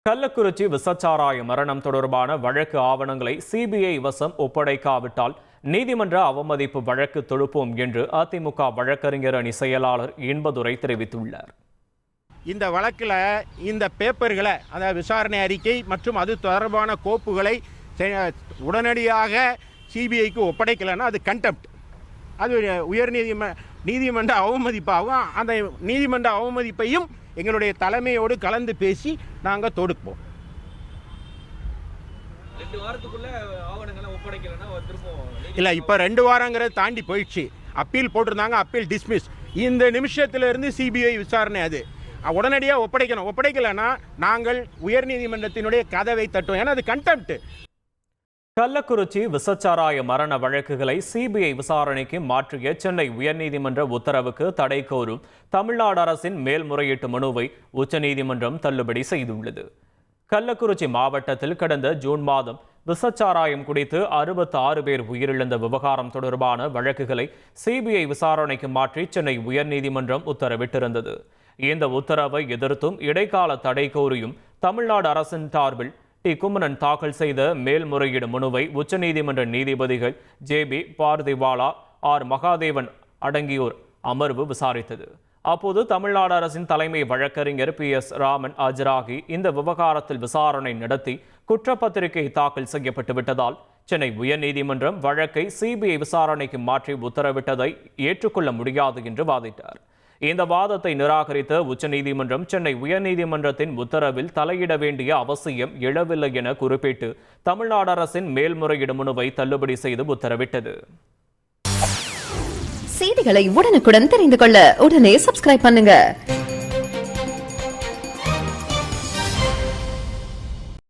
கள்ளக்குறிச்சி விசச்சாராய மரணம் தொடர்பான வழக்கு ஆவணங்களை சிபிஐ வசம் ஒப்படைக்காவிட்டால் நீதிமன்ற அவமதிப்பு வழக்கு தொடுப்போம் என்று அதிமுக வழக்கறிஞர் அணி செயலாளர் இன்பதுரை தெரிவித்துள்ளார். இந்த வழக்கில் இந்த பேப்பர்களை, அதாவது விசாரணை அறிக்கை மற்றும் அது தொடர்பான கோப்புகளை உடனடியாக சிபிஐக்கு ஒப்படைக்கலைன்னா அது கண்டெம்ட், அது நீதிமன்ற அவமதிப்பாகும். அந்த நீதிமன்ற அவமதிப்பையும் எங்களுடைய தலைமையோடு கலந்து பேசி நாங்கள் தொடுப்போம். 2 வாரத்துக்குள்ள ஆவணங்களை ஒப்படைக்கலன்னா இல்லை, இப்போ 2 வாரங்கிறது தாண்டி போயிடுச்சு. அப்பீல் போட்டிருந்தாங்க, அப்பீல் டிஸ்மிஸ். இந்த நிமிஷத்திலிருந்து சிபிஐ விசாரணை அது உடனடியாக ஒப்படைக்கணும். ஒப்படைக்கலைன்னா நாங்கள் உயர்நீதிமன்றத்தினுடைய கதவை தட்டுவோம். ஏன்னா அது கண்டெம்ட். கள்ளக்குறிச்சி விசச்சாராய மரண வழக்குகளை சிபிஐ விசாரணைக்கு மாற்றிய சென்னை உயர்நீதிமன்ற உத்தரவுக்கு தடை கோரும் தமிழ்நாடு அரசின் மேல்முறையீட்டு மனுவை உச்சநீதிமன்றம் தள்ளுபடி செய்துள்ளது. கள்ளக்குறிச்சி மாவட்டத்தில் கடந்த ஜூன் மாதம் விசச்சாராயம் குடித்து 66 பேர் உயிரிழந்த விவகாரம் தொடர்பான வழக்குகளை சிபிஐ விசாரணைக்கு மாற்றி சென்னை உயர்நீதிமன்றம் உத்தரவிட்டிருந்தது. இந்த உத்தரவை எதிர்த்தும் இடைக்கால தடை கோரியும் தமிழ்நாடு அரசின் சார்பில் குமரன் தாக்கல் செய்த மேல்முறையீடு மனுவை உச்சநீதிமன்ற நீதிபதிகள் ஜே.பி. பார்திவாலா, ஆர். மகாதேவன் அடங்கியோர் அமர்வு விசாரித்தது. அப்போது தமிழ்நாடு அரசின் தலைமை வழக்கறிஞர் பி.எஸ். ராமன் ஆஜராகி இந்த விவகாரத்தில் விசாரணை நடத்தி குற்றப்பத்திரிகை தாக்கல் செய்யப்பட்டுவிட்டதால் சென்னை உயர்நீதிமன்றம் வழக்கை சிபிஐ விசாரணைக்கு மாற்றி உத்தரவிட்டதை ஏற்றுக்கொள்ள முடியாது என்று வாதிட்டார். இந்த வாதத்தை நிராகரித்த உச்சநீதிமன்றம் சென்னை உயர்நீதிமன்றத்தின் உத்தரவில் தலையிட வேண்டிய அவசியம் எழவில்லை என குறிப்பிட்டு தமிழ்நாடு அரசின் மேல்முறையீடு மனுவை தள்ளுபடி செய்து உத்தரவிட்டது. செய்திகளை உடனுக்குடன் தெரிந்து கொள்ள உடனே சப்ஸ்கிரைப் பண்ணுங்க.